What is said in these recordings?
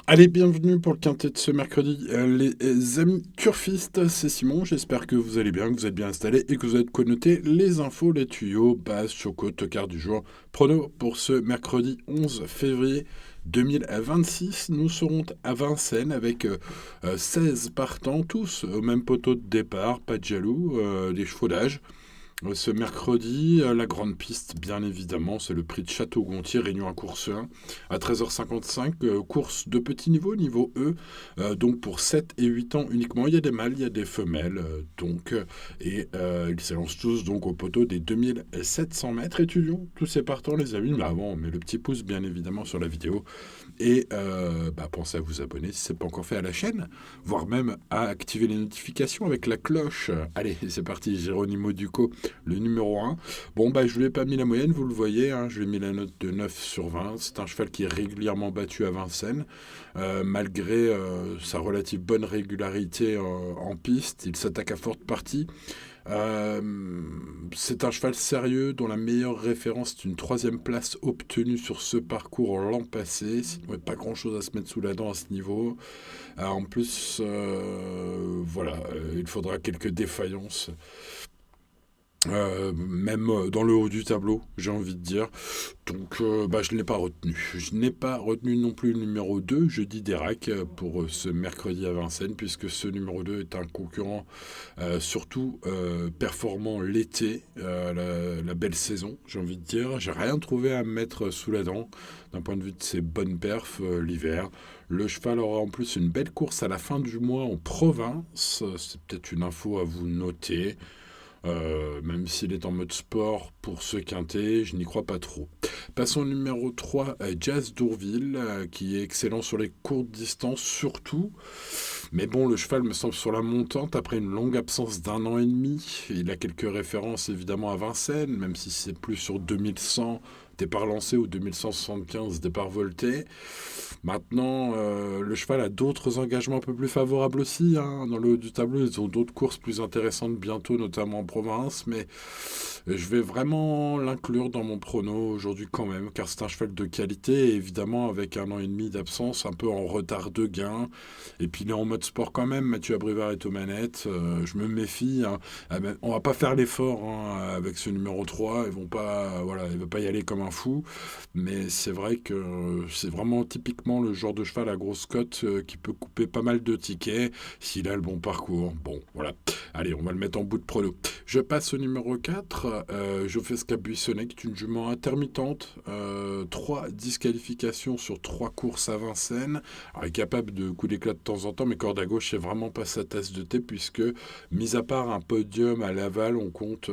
Allez, bienvenue pour le quintet de ce mercredi. Les amis turfistes, c'est Simon. J'espère que vous allez bien, que vous êtes bien installés et que vous êtes connotés les infos, les tuyaux, base, choco, tocard du jour. Prono pour ce mercredi 11 février 2026. Nous serons à Vincennes avec 16 partants, tous au même poteau de départ, pas de jaloux, des chevaux d'âge. Ce mercredi, la grande piste, bien évidemment, c'est le prix de Château-Gontier, Réunion à course 1, à 13h55, course de petit niveau, niveau E, donc pour 7 et 8 ans uniquement. Il y a des mâles, il y a des femelles, ils s'élancent tous donc au poteau des 2700 mètres. Étudions tous ces partants, les amis, mais avant, on met le petit pouce, bien évidemment, sur la vidéo. Et pensez à vous abonner si ce n'est pas encore fait à la chaîne, voire même à activer les notifications avec la cloche. Allez, c'est parti, Géronimo Duco, le numéro 1. Bon, je ne lui ai pas mis la moyenne, vous le voyez, hein, je lui ai mis la note de 9 sur 20. C'est un cheval qui est régulièrement battu à Vincennes, malgré sa relative bonne régularité en piste. Il s'attaque à forte partie. Euh, c'est un cheval sérieux dont la meilleure référence est une troisième place obtenue sur ce parcours l'an passé. Il n'y a pas grand chose à se mettre sous la dent à ce niveau. En plus, il faudra quelques défaillances. Même dans le haut du tableau, j'ai envie de dire. Donc, je ne l'ai pas retenu. Je n'ai pas retenu non plus le numéro 2, Jeudi d'Erac, pour ce mercredi à Vincennes, puisque ce numéro 2 est un concurrent surtout performant l'été, la belle saison, j'ai envie de dire. J'ai rien trouvé à me mettre sous la dent d'un point de vue de ses bonnes perfs l'hiver. Le cheval aura en plus une belle course à la fin du mois en province. C'est peut-être une info à vous noter. Même s'il est en mode sport pour ce quintet, je n'y crois pas trop. Passons au numéro 3, Jazz Dourville, qui est excellent sur les courtes distances surtout. Mais bon, le cheval me semble sur la montante après une longue absence d'un an et demi. Il a quelques références évidemment à Vincennes, même si c'est plus sur 2100 départ lancé ou 2175 départ volté. Maintenant, le cheval a d'autres engagements un peu plus favorables aussi. Hein. Dans le haut du tableau, ils ont d'autres courses plus intéressantes bientôt, notamment en province. Mais je vais vraiment l'inclure dans mon prono aujourd'hui quand même, car c'est un cheval de qualité, et évidemment avec un an et demi d'absence, un peu en retard de gain. Et puis il est en mode sport quand même, Mathieu Abrivard est aux manettes. Je me méfie. Hein. On va pas faire l'effort hein, avec ce numéro 3. Il va pas y aller comme un fou. Mais c'est vrai que c'est vraiment typiquement le genre de cheval à grosse cote qui peut couper pas mal de tickets s'il a le bon parcours. Bon, voilà. Allez, on va le mettre en bout de prono. Je passe au numéro 4. Je fais ce qu'a Buissonnet, qui est une jument intermittente. 3 disqualifications sur 3 courses à Vincennes. Alors, il est capable de coups d'éclat de temps en temps, mais corde à gauche, c'est vraiment pas sa tasse de thé, puisque, mis à part un podium à Laval, on compte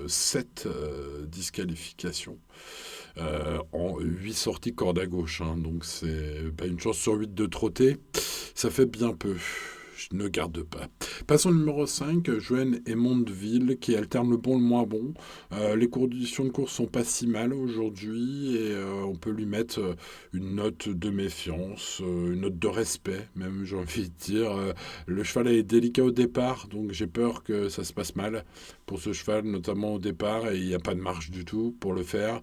7 disqualifications en 8 sorties corde à gauche. Hein. Donc c'est pas une chance sur 8 de trotter. Ça fait bien peu. Je ne garde pas. Passons au numéro 5, Joanne et Mondeville, qui alterne le bon et le moins bon. Les conditions de course sont pas si mal aujourd'hui et on peut lui mettre une note de méfiance, une note de respect, même j'ai envie de dire. Le cheval est délicat au départ, donc j'ai peur que ça se passe mal pour ce cheval, notamment au départ, et il n'y a pas de marge du tout pour le faire.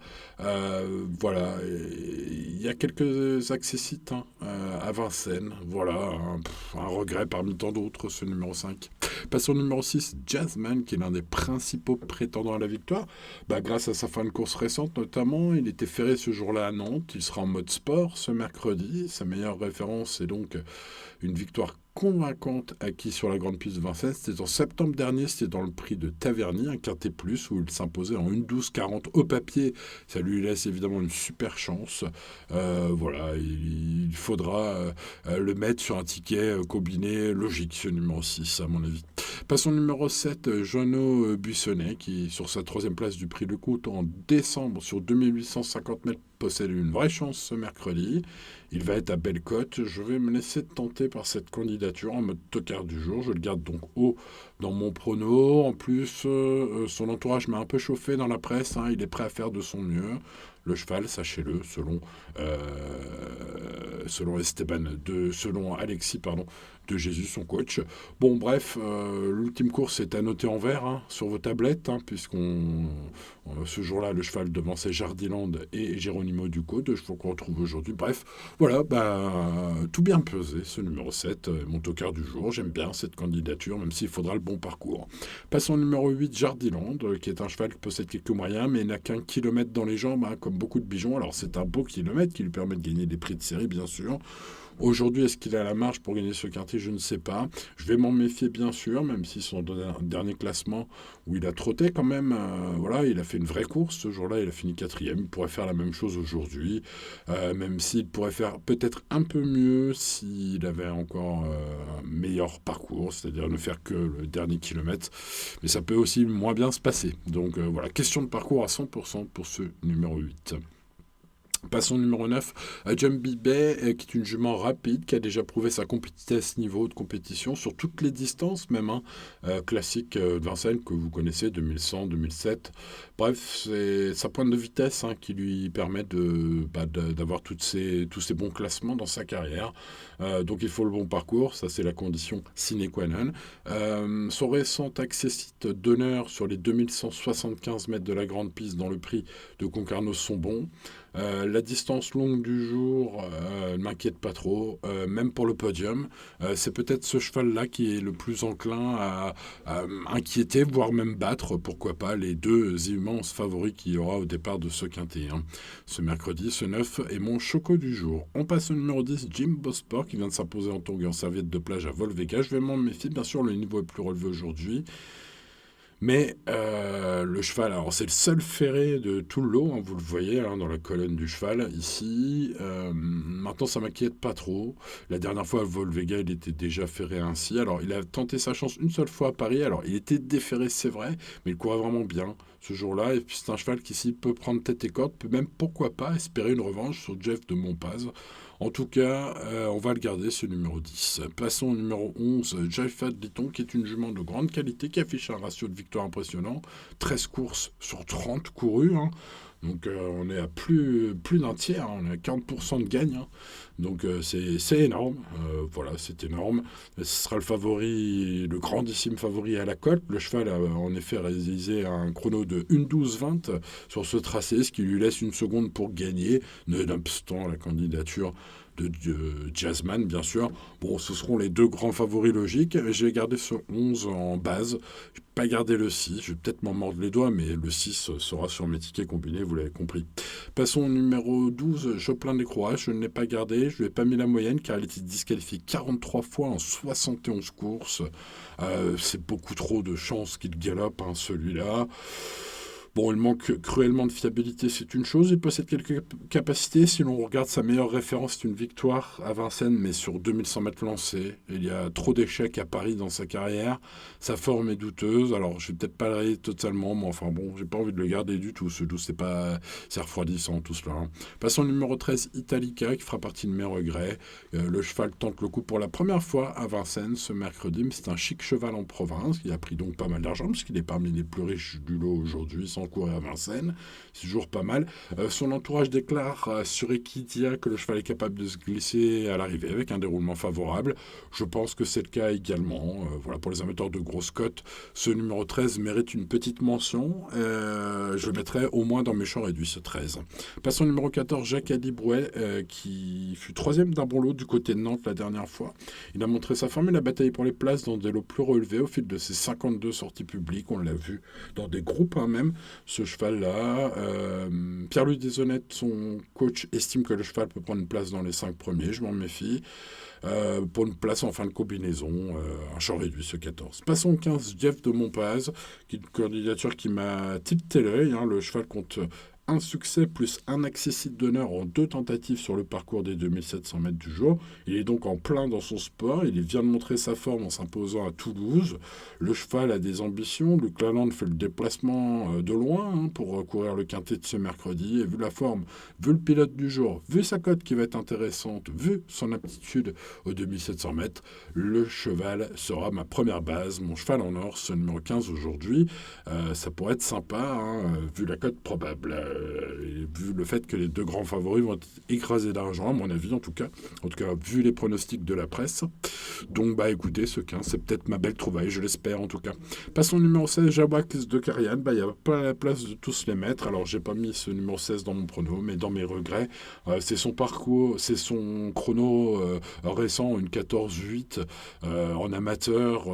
Voilà, il y a quelques accessites hein, à Vincennes. Voilà, un regret parmi tant d'autres, ce numéro 5. Passons au numéro 6, Jazzman, qui est l'un des principaux prétendants à la victoire. Grâce à sa fin de course récente, notamment, il était ferré ce jour-là à Nantes. Il sera en mode sport ce mercredi. Sa meilleure référence est donc une victoire convaincante acquise sur la grande piste de Vincennes. C'était en septembre dernier, c'était dans le prix de Taverny, un quintet plus, où il s'imposait en 1,12,40 au papier. Ça lui laisse évidemment une super chance. Il faudra le mettre sur un ticket combiné logique, ce numéro 6, à mon avis. Passons au numéro 7, Jono Buissonnet, qui, sur sa troisième place du prix de Coute en décembre, sur 2850 mètres, possède une vraie chance ce mercredi. Il va être à belle cote. Je vais me laisser tenter par cette candidature en mode tocard du jour. Je le garde donc haut dans mon prono. En plus, son entourage m'a un peu chauffé dans la presse. Hein. Il est prêt à faire de son mieux. Le cheval, sachez-le, selon Alexis, pardon, de Jésus, son coach. Bon, bref, l'ultime course est à noter en vert sur vos tablettes, ce jour-là, le cheval devançait Jardiland et Geronimo Ducos, deux chevaux qu'on retrouve aujourd'hui. Bref, voilà, tout bien pesé, ce numéro 7, mon tocard du jour. J'aime bien cette candidature, même s'il faudra le bon parcours. Passons au numéro 8, Jardiland, qui est un cheval qui possède quelques moyens, mais n'a qu'un kilomètre dans les jambes, comme beaucoup de bijoux. Alors, c'est un beau kilomètre qui lui permet de gagner des prix de série, bien sûr. Aujourd'hui, est-ce qu'il a la marge pour gagner ce quartier? Je ne sais pas. Je vais m'en méfier, bien sûr, même si son dernier classement, où il a trotté quand même, voilà, il a fait une vraie course. Ce jour-là, il a fini quatrième. Il pourrait faire la même chose aujourd'hui, même s'il pourrait faire peut-être un peu mieux s'il avait encore un meilleur parcours, c'est-à-dire ne faire que le dernier kilomètre. Mais ça peut aussi moins bien se passer. Donc voilà, question de parcours à 100% pour ce numéro 8. Passons au numéro 9, à Jumpy Bay, qui est une jument rapide, qui a déjà prouvé sa compétition à ce niveau de compétition, sur toutes les distances même, classique de Vincennes, que vous connaissez, 2100, 2007. Bref, c'est sa pointe de vitesse qui lui permet d'avoir tous ces bons classements dans sa carrière. Donc il faut le bon parcours, ça c'est la condition sine qua non. Son récent accessite d'honneur sur les 2175 mètres de la grande piste dans le prix de Concarneau sont bons. La distance longue du jour ne m'inquiète pas trop, même pour le podium. C'est peut-être ce cheval-là qui est le plus enclin à inquiéter, voire même battre, pourquoi pas, les deux immenses favoris qu'il y aura au départ de ce quintet. Ce mercredi, ce 9 est mon choco du jour. On passe au numéro 10, Jimbo Sport, qui vient de s'imposer en tongue et en serviette de plage à Volvega. Je vais m'en méfier, bien sûr, le niveau est plus relevé aujourd'hui. Mais le cheval, alors c'est le seul ferré de tout le lot, vous le voyez dans la colonne du cheval ici. Maintenant, ça m'inquiète pas trop. La dernière fois à Volvega, il était déjà ferré ainsi. Alors, il a tenté sa chance une seule fois à Paris. Alors, il était déferré, c'est vrai, mais il courait vraiment bien ce jour-là. Et puis, c'est un cheval qui, s'il peut prendre tête et corde, peut même, pourquoi pas, espérer une revanche sur Jeff de Montpaz. En tout cas, on va le garder, ce numéro 10. Passons au numéro 11, Jaifat Liton, qui est une jument de grande qualité, qui affiche un ratio de victoire impressionnant. 13 courses sur 30 courues. Donc on est à plus d'un tiers, on est à 40% de gagne. Donc c'est énorme. Voilà, c'est énorme. Ce sera le favori, le grandissime favori à la cote. Le cheval a en effet réalisé un chrono de 1:12:20 sur ce tracé, ce qui lui laisse une seconde pour gagner, nonobstant la candidature de Jazzman, bien sûr. Bon, ce seront les deux grands favoris logiques. J'ai gardé ce 11 en base. Je vais pas garder le 6. Je vais peut-être m'en mordre les doigts, mais le 6 sera sur mes tickets combinés, vous l'avez compris. Passons au numéro 12, Joplin des Croix. Je ne l'ai pas gardé. Je lui ai pas mis la moyenne, car il était disqualifié 43 fois en 71 courses. C'est beaucoup trop de chances qu'il galope, celui-là. Bon, il manque cruellement de fiabilité, c'est une chose. Il possède quelques capacités. Si l'on regarde sa meilleure référence, c'est une victoire à Vincennes, mais sur 2100 mètres lancés. Il y a trop d'échecs à Paris dans sa carrière. Sa forme est douteuse. Alors, je vais peut-être pas le rayer totalement, mais enfin bon, j'ai pas envie de le garder du tout. Ce 12, c'est refroidissant tout cela. Passons au numéro 13, Italica, qui fera partie de mes regrets. Le cheval tente le coup pour la première fois à Vincennes ce mercredi, mais c'est un chic cheval en province. Il a pris donc pas mal d'argent, puisqu'il est parmi les plus riches du lot aujourd'hui, sans courir à Vincennes, c'est toujours pas mal. Son entourage déclare sur Equidia que le cheval est capable de se glisser à l'arrivée avec un déroulement favorable. Je pense que c'est le cas également. Voilà, pour les amateurs de grosses cotes, ce numéro 13 mérite une petite mention. Je le mettrai au moins dans mes champs réduits, ce 13. Passons au numéro 14, Jacques Adibrouet, qui fut troisième d'un bon lot du côté de Nantes la dernière fois. Il a montré sa forme et la bataille pour les places dans des lots plus relevés au fil de ses 52 sorties publiques. On l'a vu dans des groupes même. Ce cheval-là, Pierre-Louis Deshonnêtes, son coach, estime que le cheval peut prendre une place dans les 5 premiers, je m'en méfie. Pour une place en fin de combinaison, un champ réduit, ce 14. Passons au 15, Jeff de Montpaz, qui est une candidature qui m'a tilté l'œil. Le cheval compte un succès plus un accessite d'honneur en 2 tentatives sur le parcours des 2700 mètres du jour. Il est donc en plein dans son sport. Il vient de montrer sa forme en s'imposant à Toulouse. Le cheval a des ambitions. Luc Lalande fait le déplacement de loin pour courir le quintet de ce mercredi. Et vu la forme, vu le pilote du jour, vu sa cote qui va être intéressante, vu son aptitude aux 2700 mètres, le cheval sera ma première base. Mon cheval en or, ce numéro 15 aujourd'hui. Ça pourrait être sympa, vu la cote probable. Et vu le fait que les 2 grands favoris vont être écrasés d'argent, à mon avis en tout cas vu les pronostics de la presse. Donc bah écoutez, ce 15, c'est peut-être ma belle trouvaille, je l'espère en tout cas. Passons au numéro 16, Jawax de Karian. Bah il n'y a pas la place de tous les mettre, alors j'ai pas mis ce numéro 16 dans mon prono, mais dans mes regrets, c'est son parcours, c'est son chrono récent, une 14-8 en amateur,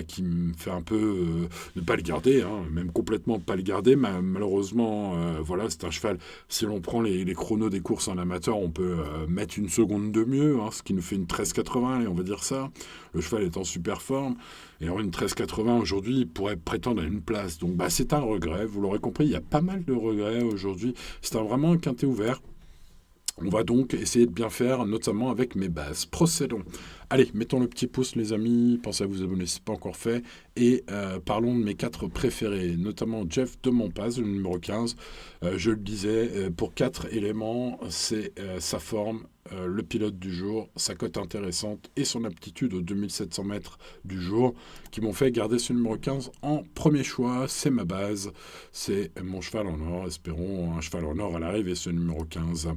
qui me fait un peu ne pas le garder, hein, même complètement pas le garder. Malheureusement, voilà, c'est un cheval. Si l'on prend les chronos des courses en amateur, on peut mettre une seconde de mieux, hein, ce qui nous fait une 13,80, allez, on va dire ça. Le cheval est en super forme. Et alors une 13,80 aujourd'hui, il pourrait prétendre à une place. Donc c'est un regret, vous l'aurez compris, il y a pas mal de regrets aujourd'hui. C'est vraiment un quintet ouvert. On va donc essayer de bien faire, notamment avec mes bases. Procédons. Allez, mettons le petit pouce, les amis. Pensez à vous abonner si ce n'est pas encore fait. Et parlons de mes 4 préférés, notamment Jeff de Montpaz, le numéro 15. Je le disais, pour 4 éléments, c'est sa forme, le pilote du jour, sa cote intéressante et son aptitude aux 2700 mètres du jour qui m'ont fait garder ce numéro 15 en premier choix. C'est ma base, c'est mon cheval en or. Espérons un cheval en or à l'arrivée, ce numéro 15.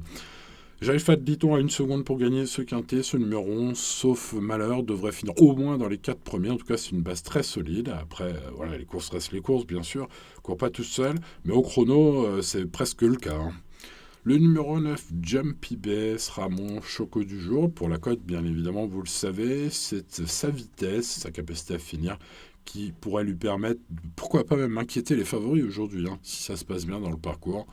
J'arrive pas, dit-on, à une seconde pour gagner ce quintet. Ce numéro 11, sauf malheur, devrait finir au moins dans les 4 premiers. En tout cas, c'est une base très solide. Après, voilà, les courses restent les courses, bien sûr. Court pas tout seul. Mais au chrono, c'est presque le cas, hein. Le numéro 9, Jumpy Bay, sera mon choco du jour. Pour la cote, bien évidemment, vous le savez, c'est sa vitesse, sa capacité à finir qui pourrait lui permettre, pourquoi pas même inquiéter les favoris aujourd'hui, hein, si ça se passe bien dans le parcours.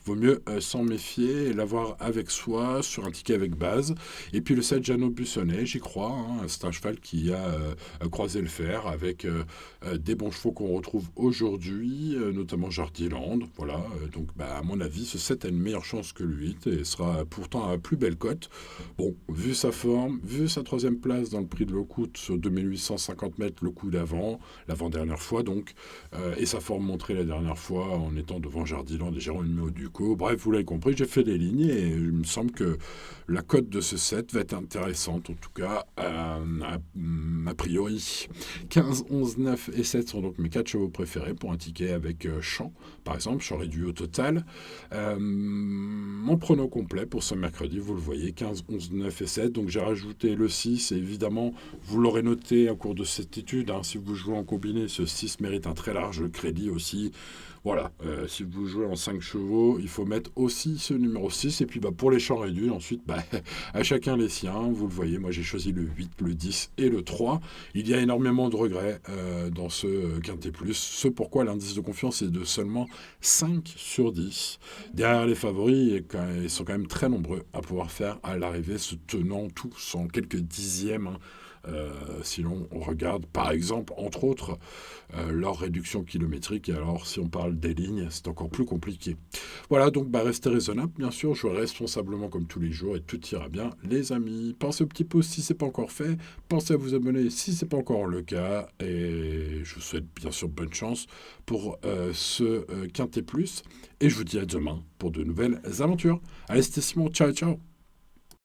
Vaut mieux s'en méfier et l'avoir avec soi sur un ticket avec base. Et puis le 7 Jeannot Bussonnet, j'y crois, hein, c'est un cheval qui a croisé le fer avec des bons chevaux qu'on retrouve aujourd'hui, notamment Jardiland. Voilà, donc à mon avis, ce 7 a une meilleure chance que le 8 et sera pourtant à plus belle cote. Bon, vu sa forme, vu sa 3e place dans le prix de Locoute sur 2850 mètres le coup d'avant, l'avant-dernière fois donc, et sa forme montrée la dernière fois en étant devant Jardiland et Jérôme Ducos. Bref, vous l'avez compris, j'ai fait des lignes et il me semble que la cote de ce set va être intéressante, en tout cas, a priori. 15, 11, 9 et 7 sont donc mes 4 chevaux préférés pour un ticket avec champ, par exemple, champ réduit au total. Mon prono complet pour ce mercredi, vous le voyez, 15, 11, 9 et 7. Donc j'ai rajouté le 6 et évidemment, vous l'aurez noté au cours de cette étude, hein, si vous jouez en combiné, ce 6 mérite un très large crédit aussi. Voilà, si vous jouez en 5 chevaux, il faut mettre aussi ce numéro 6. Et puis pour les champs réduits, ensuite, à chacun les siens. Vous le voyez, moi j'ai choisi le 8, le 10 et le 3. Il y a énormément de regrets dans ce Quintet Plus. Ce pourquoi l'indice de confiance est de seulement 5 sur 10. Derrière les favoris, ils sont quand même très nombreux à pouvoir faire à l'arrivée, se tenant tous en quelques dixièmes, hein. Si l'on regarde, par exemple, entre autres, leur réduction kilométrique. Et alors, si on parle des lignes, c'est encore plus compliqué. Voilà, donc restez raisonnable, bien sûr. Jouez responsablement comme tous les jours et tout ira bien, les amis. Pensez au petit pouce si ce n'est pas encore fait. Pensez à vous abonner si ce n'est pas encore le cas. Et je vous souhaite bien sûr bonne chance pour ce Quintet Plus. Et je vous dis à demain pour de nouvelles aventures. Allez, c'était Simon. Ciao, ciao.